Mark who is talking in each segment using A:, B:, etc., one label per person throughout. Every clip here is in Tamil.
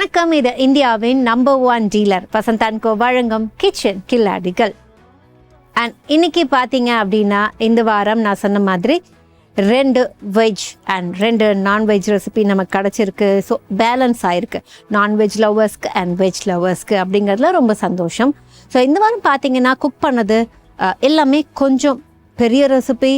A: வணக்கம். இது இந்தியாவின் நம்பர் 1 டீலர் வசந்த் அண்ட் கோ வழங்கும் கிச்சன் கில்லாடிகள். அண்ட் இன்னைக்கு பார்த்தீங்க அப்படின்னா இந்த வாரம் நான் சொன்ன மாதிரி 2 வெஜ் அண்ட் 2 நான்வெஜ் ரெசிபி நமக்கு கிடச்சிருக்கு. ஸோ பேலன்ஸ் ஆகிருக்கு நான்வெஜ் லவர்ஸ்க்கு அண்ட் வெஜ் லவர்ஸ்க்கு அப்படிங்கிறதுல ரொம்ப சந்தோஷம். ஸோ இந்த வாரம் பார்த்தீங்கன்னா குக் பண்ணது எல்லாமே கொஞ்சம் பெரிய ரெசிபி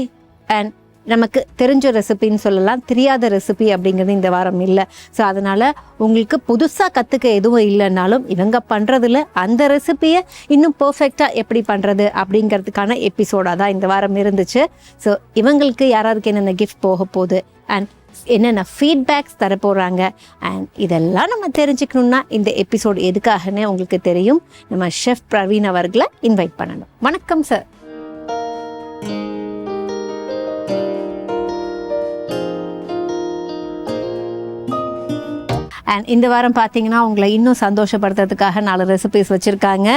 A: அண்ட் நமக்கு தெரிஞ்ச ரெசிபின்னு சொல்லலாம். தெரியாத ரெசிபி அப்படிங்கிறது இந்த வாரம் இல்லை. ஸோ அதனால் உங்களுக்கு புதுசாக கற்றுக்க எதுவும் இல்லைன்னாலும் இவங்க பண்ணுறதுல அந்த ரெசிபியை இன்னும் பர்ஃபெக்டாக எப்படி பண்ணுறது அப்படிங்கிறதுக்கான எபிசோடாக தான் இந்த வாரம் இருந்துச்சு. ஸோ இவங்களுக்கு யாராருக்கு என்னென்ன கிஃப்ட் போக போகுது அண்ட் என்னென்ன ஃபீட்பேக்ஸ் தர போகிறாங்க அண்ட் இதெல்லாம் நம்ம தெரிஞ்சுக்கணுன்னா இந்த எபிசோடு எதுக்காகன்னு உங்களுக்கு தெரியும். நம்ம ஷெஃப் பிரவீன் அவர்களை இன்வைட் பண்ணணும். வணக்கம் சார். அண்ட் இந்த வாரம் பார்த்தீங்கன்னா உங்களை இன்னும் சந்தோஷப்படுத்துறதுக்காக 4 ரெசிபிஸ் வச்சுருக்காங்க.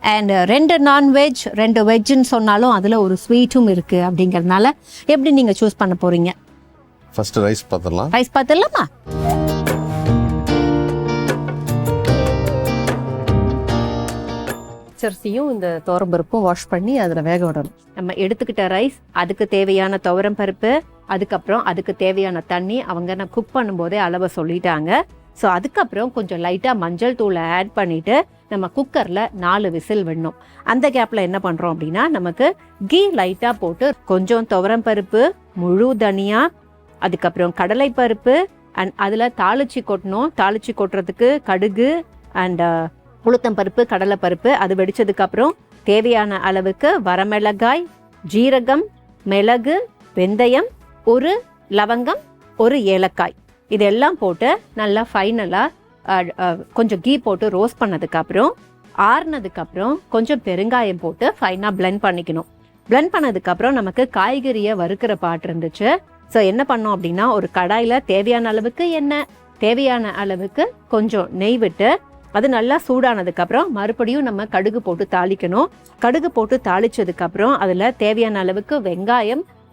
A: அண்ட் 2 நான்வெஜ் 2 வெஜ்ஜுன்னு சொன்னாலும் அதில் ஒரு ஸ்வீட்டும் இருக்குது. அப்படிங்கிறதுனால எப்படி நீங்கள் சூஸ் பண்ண போகிறீங்க?
B: ஃபர்ஸ்ட் ரைஸ் பார்த்துடலாம்.
A: ரைஸ் பார்த்துடலாமா?
C: பச்சரிசியும் இந்த துவரம்பருப்பும் வாஷ் பண்ணி அதில் வேக விடணும்.
A: நம்ம எடுத்துக்கிட்ட ரைஸ், அதுக்கு தேவையான துவரம் பருப்பு, அதுக்கப்புறம் அதுக்கு தேவையான தண்ணி அவங்க நான் குக் பண்ணும்போதே அளவை சொல்லிட்டாங்க. ஸோ அதுக்கப்புறம் கொஞ்சம் லைட்டாக மஞ்சள் தூளை ஆட் பண்ணிவிட்டு நம்ம குக்கரில் 4 விசில் விடணும். அந்த கேப்பில் என்ன பண்ணுறோம் அப்படின்னா நமக்கு கீ லைட்டாக போட்டு கொஞ்சம் துவரம் பருப்பு, முழு தனியா, அதுக்கப்புறம் கடலை பருப்பு அண்ட் அதில் தாளிச்சி கொட்டணும். தாளிச்சி கொட்டுறதுக்கு கடுகு அண்ட் உளுத்தம் பருப்பு, கடலை பருப்பு. அது வெடிச்சதுக்கப்புறம் தேவையான அளவுக்கு வரமிளகாய், ஜீரகம், மிளகு, வெந்தயம், 1 லவங்கம், 1 ஏலக்காய் இதெல்லாம் போட்டு நல்லா ஃபைனலாக கொஞ்சம் கீ போட்டு ரோஸ்ட் பண்ணதுக்கப்புறம் ஆறுனதுக்கப்புறம் கொஞ்சம் பெருங்காயம் போட்டு ஃபைனாக பிளெண்ட் பண்ணிக்கணும். பிளெண்ட் பண்ணதுக்கப்புறம் நமக்கு காய்கறியை வறுக்கிற பாட்டு இருந்துச்சு. ஸோ என்ன பண்ணோம் அப்படின்னா ஒரு கடாயில் தேவையான அளவுக்கு எண்ணெய், தேவையான அளவுக்கு கொஞ்சம் நெய் விட்டு அது நல்லா சூடானதுக்கப்புறம் மறுபடியும் நம்ம கடுகு போட்டு தாளிக்கணும். கடுகு போட்டு தாளிச்சதுக்கப்புறம் அதில் தேவையான அளவுக்கு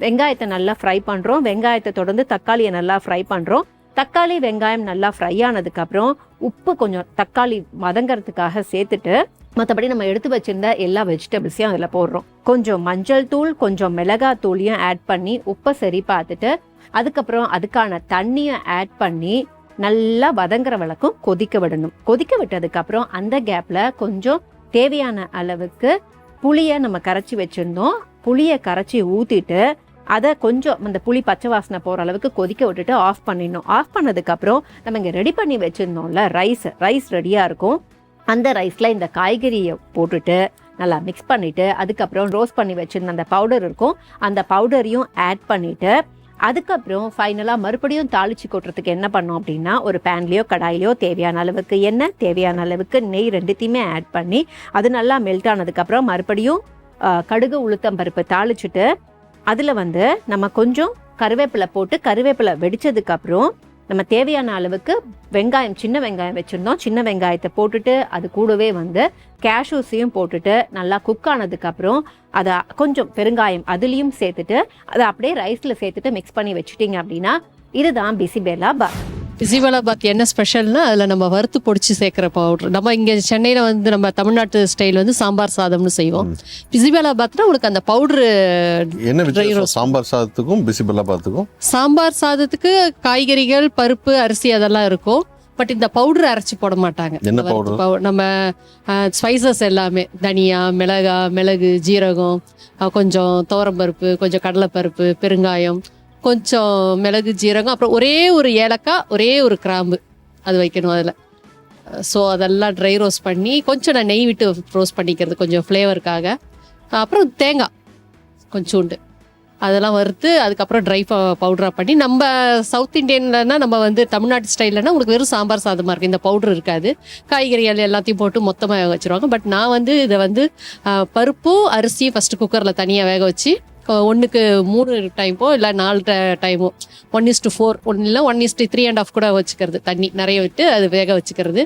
A: வெங்காயத்தை நல்லா ஃப்ரை பண்ணுறோம். வெங்காயத்தை தொடர்ந்து தக்காளியை நல்லா ஃப்ரை பண்ணுறோம். தக்காளி வெங்காயம் நல்லா ஃப்ரை ஆனதுக்கப்புறம் உப்பு கொஞ்சம் தக்காளி வதங்கிறதுக்காக சேர்த்துட்டு மற்றபடி நம்ம எடுத்து வச்சிருந்த எல்லா வெஜிடபிள்ஸையும் அதில் போடுறோம். கொஞ்சம் மஞ்சள் தூள், கொஞ்சம் மிளகாய் தூளையும் ஆட் பண்ணி உப்பை சரி பார்த்துட்டு அதுக்கப்புறம் அதுக்கான தண்ணியை ஆட் பண்ணி நல்லா வதங்குற வரைக்கும் கொதிக்க விடணும். கொதிக்க விட்டதுக்கப்புறம் அந்த கேப்பில் கொஞ்சம் தேவையான அளவுக்கு புளியை நம்ம கரைச்சி வச்சுருந்தோம். புளியை கரைச்சி ஊற்றிட்டு அதை கொஞ்சம் அந்த புளி பச்சை வாசனை போகிற அளவுக்கு கொதிக்க விட்டுட்டு ஆஃப் பண்ணிடணும். ஆஃப் பண்ணதுக்கப்புறம் நம்ம இங்கே ரெடி பண்ணி வச்சுருந்தோம்ல ரைஸ் ரெடியாக இருக்கும். அந்த ரைஸில் இந்த காய்கறியை போட்டுட்டு நல்லா மிக்ஸ் பண்ணிவிட்டு அதுக்கப்புறம் ரோஸ்ட் பண்ணி வச்சுருந்த அந்த பவுடர் இருக்கும், அந்த பவுடரையும் ஆட் பண்ணிவிட்டு அதுக்கப்புறம் ஃபைனலாக மறுபடியும் தாளிச்சு கொட்டுறதுக்கு என்ன பண்ணோம் அப்படின்னா ஒரு பேன்லேயோ கடாயிலையோ தேவையான அளவுக்கு எண்ணெய், தேவையான அளவுக்கு நெய் ரெண்டுத்தையுமே ஆட் பண்ணி அது நல்லா மெல்ட் ஆனதுக்கப்புறம் மறுபடியும் கடுகு உளுத்தம் பருப்பு தாளிச்சுட்டு அதில் நம்ம கொஞ்சம் கருவேப்பிலை போட்டு கருவேப்பிலை வெடிச்சதுக்கப்புறம் நம்ம தேவையான அளவுக்கு வெங்காயம், சின்ன வெங்காயம் வச்சுருந்தோம், சின்ன வெங்காயத்தை போட்டுட்டு அது கூடவே கேஷ்யூஸையும் போட்டுட்டு நல்லா குக் ஆனதுக்கப்புறம் அதை கொஞ்சம் பெருங்காயம் அதுலேயும் சேர்த்துட்டு அதை அப்படியே ரைஸில் சேர்த்துட்டு மிக்ஸ் பண்ணி வச்சுட்டிங்க அப்படின்னா இதுதான் பிசிபெல்லாபாத்.
C: பிசிபெல்லாபாத் என்ன ஸ்பெஷல்னா அதில் நம்ம வறுத்து பொடிச்சு சேர்க்குற பவுட்ரு. நம்ம இங்கே சென்னையில் நம்ம தமிழ்நாட்டு ஸ்டைல் சாம்பார் சாதம்னு செய்வோம். பிசிபெல்லாபாத்னா உங்களுக்கு அந்த பவுட்ரு
B: என்ன வித்தியாசம் சாம்பார் சாதத்துக்கும் பிசிபெல்லாபாத்துக்கும்?
C: சாம்பார் சாதத்துக்கு காய்கறிகள், பருப்பு, அரிசி அதெல்லாம் இருக்கும். பட் இந்த பவுடர் அரைச்சி போட மாட்டாங்க.
B: என்ன பவுடர்?
C: நம்ம ஸ்பைசஸ் எல்லாமே தனியா, மிளகு, ஜீரகம், கொஞ்சம் துவரம்பருப்பு, கொஞ்சம் கடலைப்பருப்பு, பெருங்காயம், கொஞ்சம் மிளகு, ஜீரகம், அப்புறம் ஒரே ஒரு ஏலக்காய், ஒரே ஒரு கிராம்பு அது வைக்கணும் அதில். ஸோ அதெல்லாம் ட்ரை ரோஸ்ட் பண்ணி கொஞ்சம் நான் நெய் விட்டு ரோஸ்ட் பண்ணிக்கிறது கொஞ்சம் ஃப்ளேவருக்காக. அப்புறம் தேங்காய் கொஞ்சோண்டு அதெல்லாம் வறுத்து அதுக்கப்புறம் ட்ரை பவுடராக பண்ணி நம்ம சவுத் இண்டியன்லனா நம்ம தமிழ்நாட்டு ஸ்டைல்லனா உங்களுக்கு வெறும் சாம்பார் சாதமாக இருக்குது, இந்த பவுட்ரு இருக்காது. காய்கறிகள் எல்லாத்தையும் போட்டு மொத்தமாக வேக வச்சுருவாங்க. பட் நான் இதை பருப்பும் அரிசியும் ஃபஸ்ட்டு குக்கரில் தனியாக வேக வச்சு 1க்கு 3 டைமோ இல்லை 4 டைமோ 1:4 ஒன்று இல்லை 1:3.5 கூட வச்சுக்கிறது. தண்ணி நிறைய விட்டு அது வேக வச்சுக்கிறது.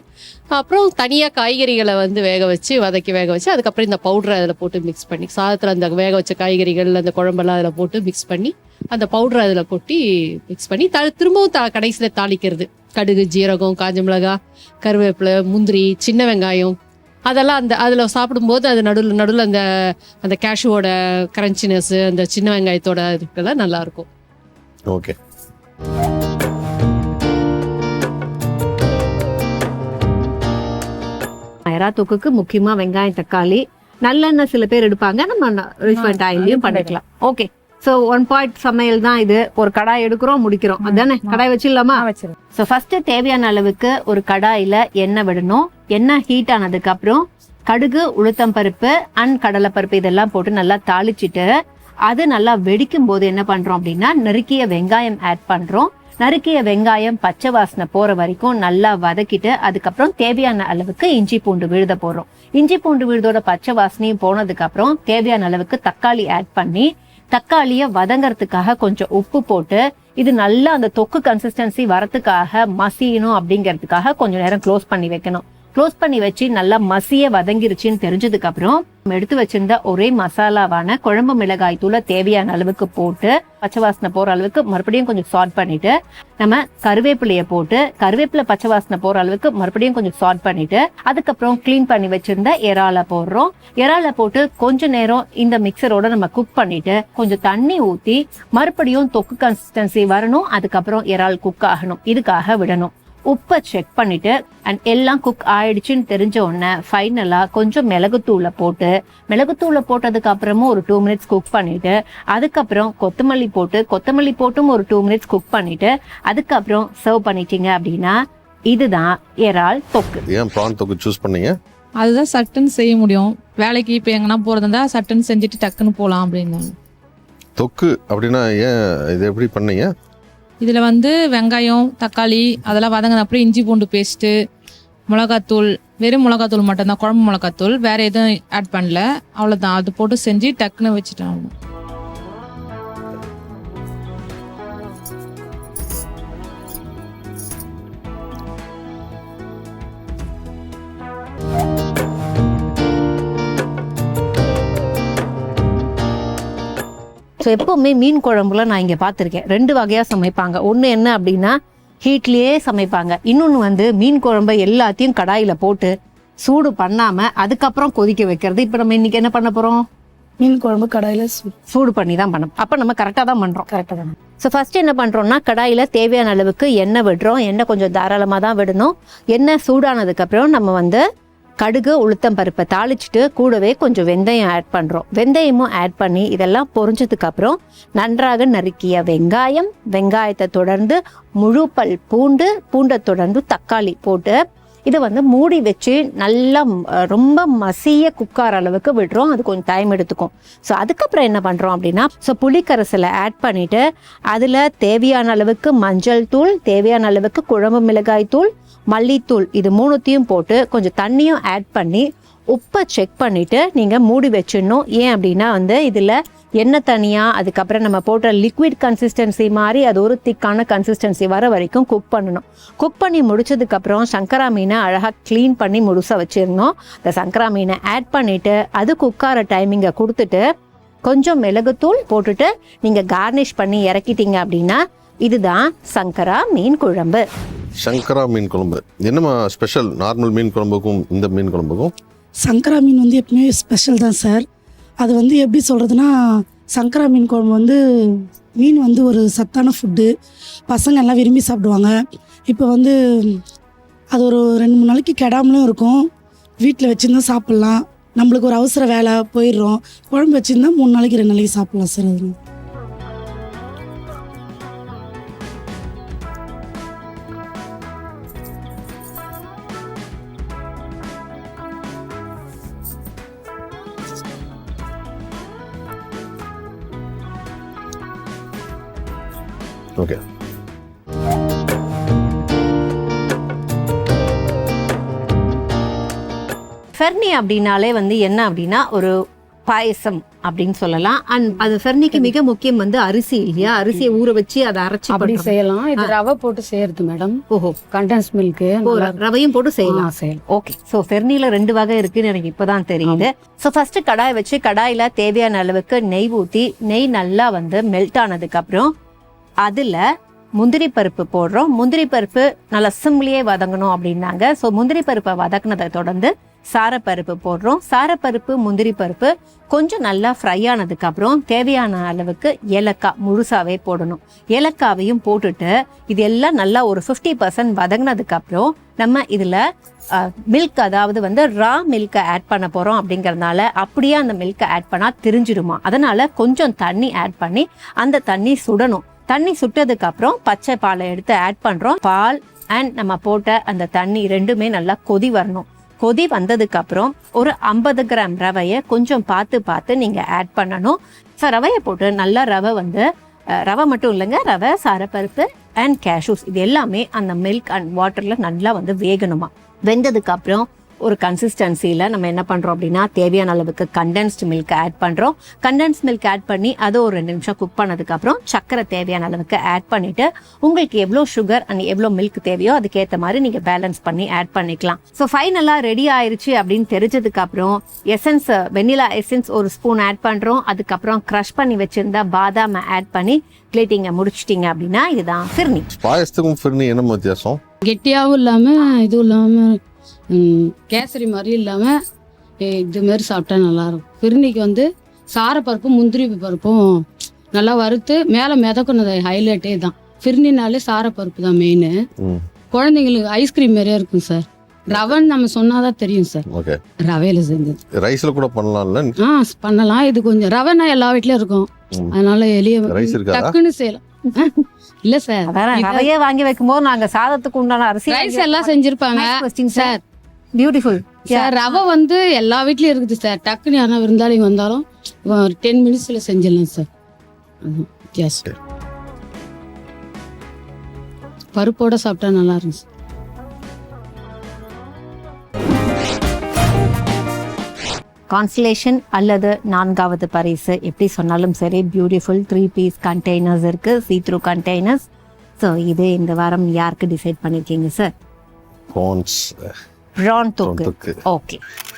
C: அப்புறம் தனியாக காய்கறிகளை வேக வச்சு வேக வச்சு அதுக்கப்புறம் இந்த பவுடரை அதில் போட்டு மிக்ஸ் பண்ணி சாதத்தில் அந்த வேக வச்ச காய்கறிகள் அந்த குழம்பெல்லாம் அதில் போட்டு மிக்ஸ் பண்ணி அந்த பவுடரை அதில் கொட்டி மிக்ஸ் பண்ணி திரும்பவும் கடைசியில் தாளிக்கிறது. கடுகு, ஜீரகம், காஞ்ச மிளகாய், கருவேப்பிலை, முந்திரி, சின்ன வெங்காயம், அதெல்லாம் அதில் சாப்பிடும்போது அது நடுவில் அந்த கேஷ்யூவோட கிரன்ச்சினஸ்ஸு, அந்த சின்ன வெங்காயத்தோட இதுக்கெல்லாம் நல்லாயிருக்கும்.
B: ஓகே.
A: எறா தொக்குக்கு முக்கியமா வெங்காயம், தக்காளி, நல்லெண்ணெய் சில பேர் எடுப்பாங்க, நம்ம ரிஃபைண்ட் ஆயிலையும் பண்ணிக்கலாம். ஓகே. ஸோ 1 பாயிண்ட் சமையல் தான் இது. ஒரு கடாய் எடுக்கிறோம், முடிக்கிறோம், அதானே? கடாய் வச்சிடலாமா? ஸோ ஃபர்ஸ்ட் தேவையான அளவுக்கு ஒரு கடாயில எண்ணெய் விடணும். எண்ணெய் ஹீட் ஆனதுக்கு அப்புறம் கடுகு, உளுத்தம் பருப்பு அண்ட் கடலை பருப்பு இதெல்லாம் போட்டு நல்லா தாளிச்சிட்டு அது நல்லா வெடிக்கும் போது என்ன பண்றோம் அப்படின்னா நறுக்கிய வெங்காயம் ஆட் பண்றோம். நறுக்கிய வெங்காயம் பச்சை வாசனை போற வரைக்கும் நல்லா வதக்கிட்டு அதுக்கப்புறம் தேவையான அளவுக்கு இஞ்சி பூண்டு விழுத போடுறோம். இஞ்சி பூண்டு விழுதோட பச்சை வாசனையும் போனதுக்கு அப்புறம் தேவையான அளவுக்கு தக்காளி ஆட் பண்ணி தக்காளியை வதங்கறதுக்காக கொஞ்சம் உப்பு போட்டு இது நல்லா அந்த தொக்கு கன்சிஸ்டன்சி வரத்துக்காக மசியணும் அப்படிங்கிறதுக்காக கொஞ்சம் நேரம் க்ளோஸ் பண்ணி வைக்கணும். க்ளோஸ் பண்ணி வச்சு நல்லா மசிய வதங்கிருச்சுன்னு தெரிஞ்சதுக்கு அப்புறம் எடுத்து வச்சிருந்த ஒரே மசாலாவான குழம்பு மிளகாய் தூளை தேவையான அளவுக்கு போட்டு பச்சை வாசனை போற அளவுக்கு மறுபடியும் கொஞ்சம் சாட் பண்ணிட்டு நம்ம கருவேப்பிலைய போட்டு கருவேப்பிலை பச்சை வாசனை போற அளவுக்கு மறுபடியும் கொஞ்சம் சாட் பண்ணிட்டு அதுக்கப்புறம் கிளீன் பண்ணி வச்சிருந்த இறாலை போடுறோம். இறாலை போட்டு கொஞ்ச நேரம் இந்த மிக்சரோட நம்ம குக் பண்ணிட்டு கொஞ்சம் தண்ணி ஊத்தி மறுபடியும் தொக்கு கன்சிஸ்டன்சி வரணும். அதுக்கப்புறம் இறால் குக் ஆகணும், இதுக்காக விடணும். உப்பை செக் பண்ணிட்டு அண்ட் எல்லாம் குக் ஆயிடுச்சுன்னு தெரிஞ்ச உடனே ஃபைனலா கொஞ்சம் மிளகுத்தூளை போட்டதுக்கு அப்புறமும் ஒரு 2 மினிட்ஸ் குக் பண்ணிட்டு அதுக்கப்புறம் கொத்தமல்லி போட்டும் ஒரு 2 மினிட்ஸ் குக் பண்ணிட்டு அதுக்கப்புறம் சர்வ் பண்ணிட்டீங்க அப்படின்னா இதுதான் இறால் தொக்கு.
B: ஏன் ப்ரான் தொக்கு சூஸ் பண்ணீங்க?
D: அதுதான் சட்டுன்னு செய்ய முடியும். வேலைக்கு இப்போ எங்கன்னா போகிறதா சட்டுன்னு செஞ்சுட்டு டக்குன்னு போகலாம் அப்படின்னு.
B: தொக்கு அப்படின்னா ஏன் இது எப்படி பண்ணீங்க?
D: இதில் வந்து வெங்காயம், தக்காளி அதெல்லாம் வதங்கின அப்புறம் இஞ்சி பூண்டு பேஸ்ட்டு, மிளகாத்தூள், வெறும் மிளகாத்தூள் மட்டும்தான், குழம்பு மிளகாத்தூள், வேறு எதுவும் ஆட் பண்ணல. அவ்வளோதான், அது போட்டு செஞ்சு டக்குன்னு வச்சுட்டேன்.
A: ஸோ எப்போவுமே மீன் குழம்புல நான் இங்கே பார்த்துருக்கேன் 2 வகையாக சமைப்பாங்க. ஒன்று என்ன அப்படின்னா ஹீட்லேயே சமைப்பாங்க. இன்னொன்று வந்து மீன் குழம்பை எல்லாத்தையும் கடாயில் போட்டு சூடு பண்ணாமல் அதுக்கப்புறம் கொதிக்க வைக்கிறது. இப்போ நம்ம இன்னைக்கு என்ன பண்ண போகிறோம்?
E: மீன் குழம்பு கடாயில்
A: சூடு பண்ணி தான் பண்ணணும். அப்போ நம்ம கரெக்டாக தான் பண்ணுறோம். கரெக்டாக தான். ஸோ ஃபர்ஸ்ட் என்ன பண்ணுறோம்னா கடாயில் தேவையான அளவுக்கு எண்ணெய் விடுறோம். எண்ணெய் கொஞ்சம் தாராளமாக தான் விடணும். எண்ணெய் சூடானதுக்கப்புறம் நம்ம வந்து கடுகு, உளுத்தம் பருப்பை தாளிச்சுட்டு கூடவே கொஞ்சம் வெந்தயம் ஆட் பண்ணுறோம். வெந்தயமும் ஆட் பண்ணி இதெல்லாம் பொரிஞ்சதுக்கு அப்புறம் நன்றாக நறுக்கிய வெங்காயத்தை தொடர்ந்து முழு பல் பூண்டை தொடர்ந்து தக்காளி போட்டு இதை வந்து மூடி வச்சு நல்லா ரொம்ப மசிய குக்கார அளவுக்கு விடுறோம். அது கொஞ்சம் டைம் எடுத்துக்கும். ஸோ அதுக்கப்புறம் என்ன பண்ணுறோம் அப்படின்னா புளிக்கரசலை ஆட் பண்ணிவிட்டு அதில் தேவையான அளவுக்கு மஞ்சள் தூள், தேவையான அளவுக்கு குழம்பு மிளகாய் தூள், மல்லித்தூள், இது 3த்தையும் போட்டு கொஞ்சம் தண்ணியும் ஆட் பண்ணி உப்பை செக் பண்ணிவிட்டு நீங்கள் மூடி வச்சிடணும். ஏன் அப்படின்னா வந்து இதில் எண்ணெய் தனியாக அதுக்கப்புறம் நம்ம போட்ட லிக்விட் கன்சிஸ்டன்சி மாதிரி அது ஒரு திக்கான கன்சிஸ்டன்சி வர வரைக்கும் குக் பண்ணணும். குக் பண்ணி முடிச்சதுக்கப்புறம் சங்கரா மீனை அழகாக க்ளீன் பண்ணி முழுசாக வச்சிடணும். இந்த சங்கரா மீனை ஆட் பண்ணிவிட்டு அது குக்கார டைமிங்கை கொடுத்துட்டு கொஞ்சம் மிளகுத்தூள் போட்டுட்டு நீங்கள் கார்னிஷ் பண்ணி இறக்கிட்டீங்க அப்படின்னா இதுதான் சங்கரா மீன் குழம்பு.
B: சங்கரா மீன் குழம்பு என்னமா ஸ்பெஷல் நார்மல் மீன் குழம்புக்கும் இந்த மீன் குழம்புக்கும்?
E: சங்கரா மீன் வந்து எப்பவுமே ஸ்பெஷல் தான் சார். அது வந்து எப்படி சொல்கிறதுனா சங்கரா மீன் குழம்பு வந்து மீன் வந்து ஒரு சத்தான ஃபுட்டு, பசங்க எல்லாம் விரும்பி சாப்பிடுவாங்க. இப்போ வந்து அது ஒரு 2-3 நாளைக்கு கெடாமலும் இருக்கும். வீட்டில் வச்சுருந்தா சாப்பிட்லாம். நம்மளுக்கு ஒரு அவசர வேலை போயிடுறோம். குழம்பு வச்சுருந்தா 3 நாளைக்கு 2 நாளைக்கு சாப்பிட்லாம் சார். அது
B: ஓகே.
A: ஃபெர்னி அப்படின்னாலே வந்து என்ன அப்படின்னா ஒரு பாயசம் அப்படின்னு சொல்லலாம். அண்ட் அது ஃபெர்னிக்கு மிக முக்கியம் வந்து அரிசி இல்லையா? அரிசியை ஊற வச்சு அதை அரைச்சி
F: அப்படி செய்யலாம். இது ரவை போட்டு செய்யறது மேடம்.
A: ஓஹோ,
F: கண்டென்ஸ் மில்க்
A: ரவையும் போட்டு செய்யலாம்.
F: செய்யலாம்.
A: ஓகே. ஸோ ஃபெர்னில 2 வகை இருக்குன்னு எனக்கு இப்போதான் தெரியுது. ஸோ ஃபர்ஸ்ட் கடாய் வச்சு கடாயில தேவையான அளவுக்கு நெய் ஊற்றி நெய் நல்லா வந்து மெல்ட் ஆனதுக்கு அப்புறம் அதுல முந்திரி பருப்பு போடுறோம். முந்திரி பருப்பு நல்லா சிம்லேயே வதங்கணும் அப்படின்னாங்க. ஸோ முந்திரி பருப்பை வதக்குனதை தொடர்ந்து சாரப்பருப்பு போடுறோம். சாரப்பருப்பு முந்திரி பருப்பு கொஞ்சம் நல்லா ஃப்ரை ஆனதுக்கு அப்புறம் தேவையான அளவுக்கு ஏலக்காய் முழுசாவே போடணும். ஏலக்காவையும் போட்டுட்டு இது எல்லாம் நல்லா ஒரு 50% வதங்கினதுக்கு அப்புறம் நம்ம இதுல மில்க், அதாவது வந்து ரா மில்கை ஆட் பண்ண போறோம். அப்படிங்கறதுனால அப்படியே அந்த மில்கை ஆட் பண்ணா திரிஞ்சிடுமா, அதனால கொஞ்சம் தண்ணி ஆட் பண்ணி அந்த தண்ணி சுடணும். தண்ணி சுட்டதுக்கு அப்புறம் பச்சை பாலை எடுத்து ஆட் பண்றோம். பால் அண்ட் நம்ம போட்ட அந்த தண்ணி ரெண்டுமே நல்லா கொதி வரணும். கொதி வந்ததுக்கு அப்புறம் ஒரு 50 கிராம் ரவையை கொஞ்சம் பார்த்து நீங்க ஆட் பண்ணணும். ஸோ ரவையை போட்டு நல்லா ரவை மட்டும் இல்லைங்க, ரவை, சாரப்பருப்பு அண்ட் கேஷ்யூஸ் இது எல்லாமே அந்த மில்க் அண்ட் வாட்டர்ல நல்லா வேகணுமா. வெந்ததுக்கு அப்புறம் ஒரு கன்சிஸ்டன்சியில் நம்ம என்ன பண்ணுறோம் அப்படின்னா தேவையான அளவுக்கு கண்டென்ஸ்டு மில்க் ஆட் பண்ணுறோம். கண்டென்ஸ் மில்க் ஆட் பண்ணி அதை ஒரு 2 நிமிஷம் குக் பண்ணதுக்கப்புறம் சர்க்கரை தேவையான அளவுக்கு ஆட் பண்ணிவிட்டு உங்களுக்கு எவ்வளோ சுகர் அண்ட் எவ்வளோ மில்க் தேவையோ அதுக்கேற்ற மாதிரி நீங்கள் பேலன்ஸ் பண்ணி ஆட் பண்ணிக்கலாம். ஸோ ஃபைனலாக ரெடி ஆயிடுச்சு அப்படின்னு தெரிஞ்சதுக்கப்புறம் எசன்ஸ், வெண்ணிலா எசன்ஸ் ஒரு ஸ்பூன் ஆட் பண்ணுறோம். அதுக்கப்புறம் க்ரஷ் பண்ணி வச்சுருந்தா பாதாமை ஆட் பண்ணி பிளேட்டிங்கை முடிச்சிட்டிங்க அப்படின்னா இதுதான் ஃபிர்னி.
B: பாயசத்துக்கும் ஃபிர்னி என்ன வித்தியாசம்?
F: கெட்டியாகவும் இல்லாமல் இதுவும் இல்லாமல் கேசரி மாதிரி இல்லாமல் இது மாதிரி சாப்பிட்டா நல்லாயிருக்கும். பிரிணிக்கு சாரப்பருப்பும் முந்திரி பருப்பும் நல்லா வறுத்து மேலே மிதக்குனது ஹைலைட்டே தான். பிரிணினாலே சாரப்பருப்பு தான் மெயின். குழந்தைங்களுக்கு ஐஸ்கிரீம் மாதிரியே இருக்கும் சார். ரவைன்னு நம்ம சொன்னாதான் தெரியும் சார்.
B: ஓகே,
F: ரவையில செஞ்சது.
B: ரைஸ்ல கூட பண்ணலாம்ல?
F: பண்ணலாம். இது கொஞ்சம் ரவைனா எல்லா வீட்லயும் இருக்கும், அதனால எளிய டக்குன்னு செய்யலாம். இல்ல சார்,
A: ரவையே வாங்கி வைக்கும்போது நாங்க சாதத்துக்கு உண்டான அரிசி
F: ரைஸ் எல்லாம் செஞ்சிருப்பாங்க சார்.
A: Beautiful
F: sir. ரவை எல்லா வீட்லயும் இருக்குது சார். டக்குன்னு யாரா விருந்தாளிங்க வந்தாலும் 10 மினிட்ஸ்ல செஞ்சிடலாம் சார். வித்தியாசம். பருப்போட சாப்பிட்டா நல்லா இருக்கும் சார்.
A: கான்ஸ்டலேஷன் அல்லது 4வது பரிசு எப்படி சொன்னாலும் சரி, பியூட்டிஃபுல் 3 பீஸ் கண்டெய்னர்ஸ் இருக்கு, சீ-த்ரூ கண்டெய்னர்ஸ். ஸோ இது இந்த வாரம் யாருக்கு டிசைட் பண்ணிருக்கீங்க சார்? ப்ரான் தொக்கு. ஓகே.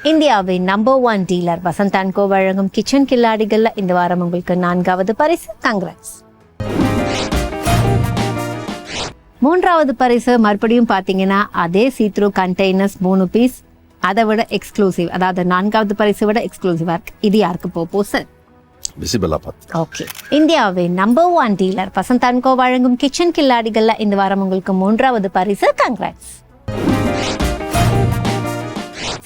A: இந்தியாவின் நம்பர் 1 டீலர் வசந்த் அண்ட் கோ வழங்கும் கிச்சன் கில்லாடிகள்ல இந்த வாரம் உங்களுக்கு 4வது பரிசு. கங்க்ராட்ஸ். 3வது பரிசு மறுபடியும் பாத்தீங்கன்னா அதே சீ-த்ரூ கண்டெய்னர்ஸ் 3 பீஸ், அதை விட எக்ஸ்க்ளூசிவ், அதாவது 4வது பரிசு விட எக்ஸ்க்ளூசிவா இருக்கு. இது யாருக்கு போப்போ சார்? ஓகே. இந்தியாவின் நம்பர் 1 டீலர் வசந்த் அண்ட் கோ வழங்கும் கிச்சன் கில்லாடிகள்ல இந்த வாரம் உங்களுக்கு 3வது பரிசு. கங்க்ராட்ஸ்.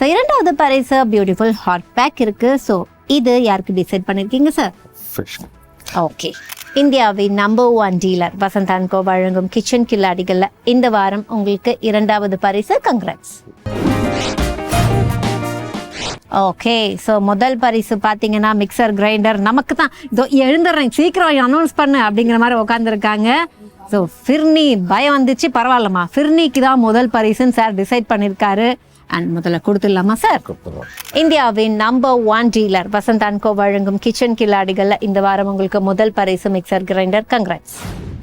A: 2வது பரிசு பியூட்டிஃபுல் ஹாட் பேக் இருக்கு. ஸோ இது யாருக்கு டிசைட் பண்ணிருக்கீங்க சார்? ஓகே. இந்தியாவின் நம்பர் 1 டீலர் வசந்த் அண்ட் கோ வழங்கும் கிச்சன் கில்லாடிகள்ல இந்த வாரம் உங்களுக்கு 2வது பரிசு. கங்க்ராட்ஸ். ஓகே. ஸோ முதல் பரிசு பார்த்தீங்கன்னா மிக்சர் கிரைண்டர். நமக்கு தான் இதோ எழுந்துடுறேன் சீக்கிரம் அனௌன்ஸ் பண்ணு அப்படிங்கிற மாதிரி உட்காந்துருக்காங்க. ஸோ ஃபிர்னி பயம் வந்துச்சு, பரவாயில்லம்மா, ஃபிர்னிக்கு தான் முதல் பரிசுன்னு சார் டிசைட் பண்ணியிருக்காரு. அண்ட் முதல்ல கொடுத்துடலாமா சார்? இந்தியாவின் நம்பர் 1 டீலர் வசந்த் அண்ட் கோ வழங்கும் கிச்சன் கில்லாடிகள்ல இந்த வாரம் உங்களுக்கு முதல் பரிசு மிக்சர் கிரைண்டர். கங்க்ராட்ஸ்.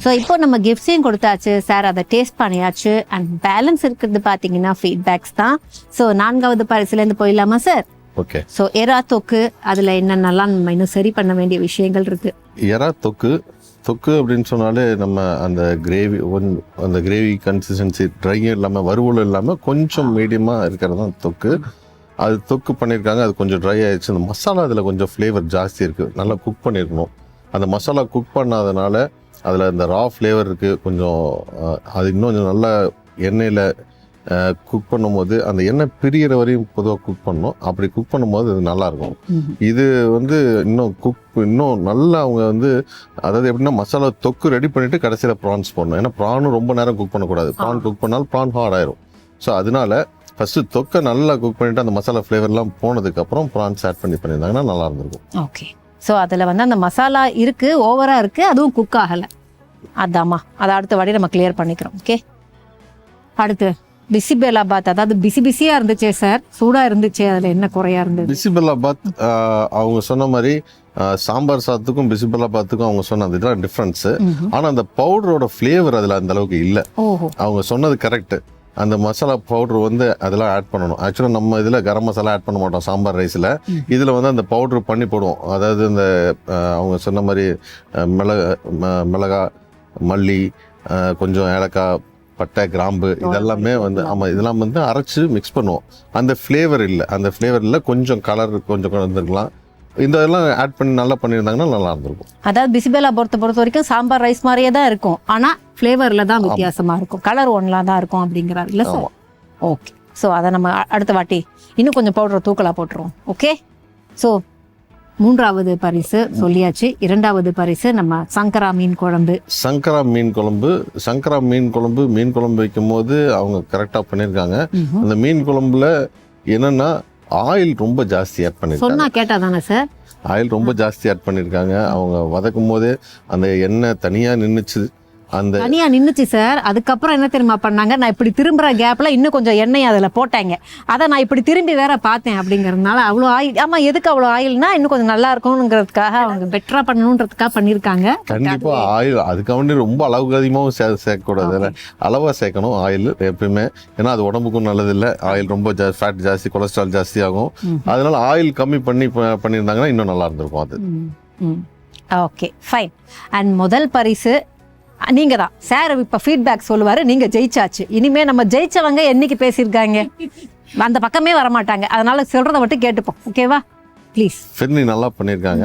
A: ஸோ இப்போ நம்ம கிஃப்ட்ஸையும் கொடுத்தாச்சு சார், அதை டேஸ்ட் பண்ணியாச்சு. அண்ட் பேலன்ஸ் இருக்கிறது பார்த்தீங்கன்னா ஃபீட்பேக்ஸ் தான். ஸோ 4வது பரிசுலேருந்து போயிடலாமா சார்?
B: ஓகே.
A: ஸோ எறா தொக்கு, அதில் என்னென்னலாம் நம்ம இன்னும் சரி பண்ண வேண்டிய விஷயங்கள் இருக்கு?
B: எறா தொக்கு அப்படின்னு சொன்னாலே நம்ம அந்த கிரேவி கன்சிஸ்டன்சி ட்ரையும் இல்லாமல் வறுவலும் இல்லாமல் கொஞ்சம் மீடியமாக இருக்கிறது தான் தொக்கு. அது தொக்கு பண்ணியிருக்காங்க, அது கொஞ்சம் ட்ரை ஆயிடுச்சு. அந்த மசாலா அதில் கொஞ்சம் ஃப்ளேவர் ஜாஸ்தி இருக்குது, நல்லா குக் பண்ணியிருக்கணும். அந்த மசாலா குக் பண்ணாதனால அதில் அந்த ரா ஃப்ளேவர் இருக்குது கொஞ்சம். அது இன்னும் கொஞ்சம் நல்லா எண்ணெயில் குக் பண்ணும்போது அந்த எண்ணெய் பிரிகிற வரையும் பொதுவாக குக் பண்ணணும். அப்படி குக் பண்ணும்போது அது நல்லாயிருக்கும். இது இன்னும் நல்லா அவங்க அதாவது எப்படின்னா மசாலா தொக்கு ரெடி பண்ணிவிட்டு கடைசியில் ப்ரான்ஸ் பண்ணணும். ஏன்னா ப்ரானும் ரொம்ப நேரம் குக் பண்ணக்கூடாது. ப்ரான் குக் பண்ணாலும் ப்ரான் ஹார்ட் ஆயிரும். ஸோ அதனால ஃபஸ்ட்டு தொக்கை நல்லா குக் பண்ணிவிட்டு அந்த மசாலா ஃப்ளேவர்லாம் போனதுக்கப்புறம் ப்ரான்ஸ் ஆட் பண்ணியிருந்தாங்கன்னா நல்லா இருந்திருக்கும்.
A: ஓகே. ஸோ அதில் அந்த மசாலா இருக்குது, ஓவராக இருக்குது, அதுவும் குக் ஆகலை. அதாம்மா, அதை அடுத்த வாட்டி நம்ம கிளியர் பண்ணிக்கிறோம். ஓகே. அடுத்து பிசிபெல்லாபாத், அதாவது பிசியா இருந்துச்சே சார், சூடா இருந்துச்சு, அதுல என்ன குறையா இருந்தது?
B: பிசிபெல்லாபாத் அவங்க சொன்ன மாதிரி சாம்பார் சாதத்துக்கும் பிசிபெல்லாபாத்துக்கும் அவங்க சொன்னது இதுதான் டிஃப்ரென்ஸ். ஆனா அந்த பவுடரோட ஃபிளேவர் அதுல அந்த அளவுக்கு இல்லை. அவங்க சொன்னது கரெக்ட். அந்த மசாலா பவுடர் அதெல்லாம் ஆட் பண்ணணும். ஆக்சுவலாக நம்ம இதில் கரம் மசாலா ஆட் பண்ண மாட்டோம் சாம்பார் ரைஸில். இதில் அந்த பவுடர் பண்ணி போடுவோம். அதாவது இந்த அவங்க சொன்ன மாதிரி மிளகா, மல்லி, கொஞ்சம் ஏலக்காய், பட்டை, கிராம்பு இதெல்லாமே வந்து ஆமாம் இதெல்லாம் வந்து அரைச்சி மிக்ஸ் பண்ணுவோம். அந்த ஃப்ளேவர் இல்லை, அந்த ஃப்ளேவரில் கொஞ்சம் கலர் கொஞ்சம் வந்துருக்கலாம். இதெல்லாம் ஆட் பண்ணி நல்லா பண்ணியிருந்தாங்கன்னா நல்லா இருந்திருக்கும்.
A: அதாவது பிசிபெல்லா பொறுத்த வரைக்கும் சாம்பார் ரைஸ் மாதிரியே தான் இருக்கும், ஆனால் ஃப்ளேவரில் தான் வித்தியாசமாக இருக்கும், கலர் ஒன்லாம் தான் இருக்கும் அப்படிங்கிறாரு இல்லை சார்? ஓகே, ஸோ அதை நம்ம அடுத்த வாட்டி இன்னும் கொஞ்சம் பவுடரை தூக்கலாக போட்டுருவோம். ஓகே, ஸோ 3வது பரிசு சொல்லியாச்சு. 2வது பரிசு நம்ம சங்கரா மீன் குழம்பு.
B: சங்கரா மீன் குழம்பு வைக்கும் போது அவங்க கரெக்டாக பண்ணியிருக்காங்க. அந்த மீன் குழம்புல என்னன்னா ஆயில் ரொம்ப ஜாஸ்தி ஆட் பண்ணியிருக்காங்க.
A: சொன்னா கேட்டா தானே சார்?
B: ஆயில் ரொம்ப ஜாஸ்தி ஆட் பண்ணியிருக்காங்க. அவங்க வதக்கும் போதே அந்த எண்ணெய் தனியாக நின்றுச்சு, அந்த
A: தனியா நின்றுச்சு சார். அதுக்கப்புறம் என்ன தெரியுமா பண்ணாங்க, நான் இப்படி திரும்புற கேப்ல இன்னும் கொஞ்சம் எண்ணெய் அதில் போட்டாங்க. அதை நான் இப்படி திரும்பி வேற பார்த்தேன் அப்படிங்கிறதுனால அவ்வளோ ஆயில். ஆமா, எதுக்கு அவ்வளோ ஆயில்னா இன்னும் கொஞ்சம் நல்லா இருக்கணுங்கிறதுக்காக அவங்க பெட்டரா பண்ணணுன்றதுக்காக பண்ணியிருக்காங்க.
B: கண்டிப்பா ஆயில் அதுக்காக ரொம்ப அளவுக்கு அதிகமாகவும் சேர்க்கக்கூடாது, அளவாக சேர்க்கணும் ஆயில் எப்பயுமே. ஏன்னா அது உடம்புக்கும் நல்லதில்லை. ஆயில் ரொம்ப ஃபேட் ஜாஸ்தி, கொலஸ்ட்ரால் ஜாஸ்தி ஆகும். அதனால ஆயில் கம்மி பண்ணியிருந்தாங்கன்னா இன்னும் நல்லா இருந்திருக்கும் அது.
A: Okay, fine. அண்ட் முதல் பரிசு நீங்க தான் சார். இப்போ ஃபீட்பேக் சொல்லுவாரு, நீங்க ஜெயிச்சாச்சு. இனிமே நம்ம ஜெயிச்சவங்க என்னைக்கு பேசியிருக்காங்க அந்த பக்கமே வரமாட்டாங்க, அதனால சொல்றதை மட்டும் கேட்டுப்போம். ஓகேவா? ப்ளீஸ்.
B: ஃபிர்னி நல்லா பண்ணியிருக்காங்க.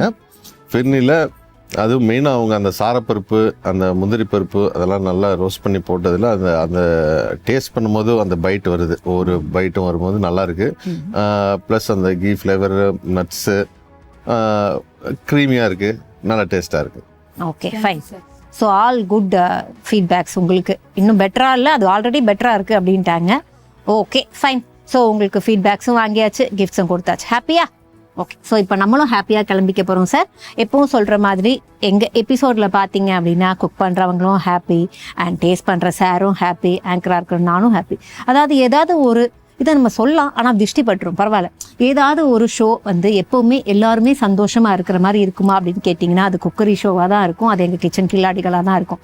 B: ஃபிர்னியில் அதுவும் மெயினாக அவங்க அந்த சாரப்பருப்பு, அந்த முந்திரி பருப்பு அதெல்லாம் நல்லா ரோஸ்ட் பண்ணி போட்டதில் அந்த அந்த டேஸ்ட் பண்ணும்போது அந்த பைட் வருது, ஒவ்வொரு பைட்டும் வரும்போது நல்லா இருக்கு. ப்ளஸ் அந்த கீ ஃப்ளேவர், நட்ஸு க்ரீமியாக இருக்குது, நல்லா டேஸ்ட்டாக இருக்குது.
A: Okay, fine. So all good feedbacks. உங்களுக்கு இன்னும் பெட்டராக இல்லை, அது ஆல்ரெடி பெட்டராக இருக்குது அப்படின்ட்டாங்க. Okay, fine. ஸோ உங்களுக்கு ஃபீட்பேக்ஸும் வாங்கியாச்சு, கிஃப்ட்ஸும் கொடுத்தாச்சு. ஹாப்பியா? ஓகே, ஸோ இப்போ நம்மளும் ஹாப்பியாக கிளம்பிக்க போகிறோம் சார். எப்பவும் சொல்கிற மாதிரி எங்கள் எபிசோடில் பார்த்தீங்க அப்படின்னா குக் பண்ணுறவங்களும் ஹாப்பி, அண்ட் டேஸ்ட் பண்ணுற சாரும் ஹாப்பி, ஆங்கராக இருக்கிற நானும் ஹாப்பி. அதாவது ஏதாவது ஒரு இதை நம்ம சொல்லலாம், ஆனால் திருஷ்டி பட்டுரும், பரவாயில்ல. ஏதாவது ஒரு ஷோ வந்து எப்போவுமே எல்லாருமே சந்தோஷமாக இருக்கிற மாதிரி இருக்குமா அப்படின்னு கேட்டிங்கன்னா அது குக்கரி ஷோவாக தான் இருக்கும், அது எங்கள் கிச்சன் கில்லாடிகளாக தான் இருக்கும்.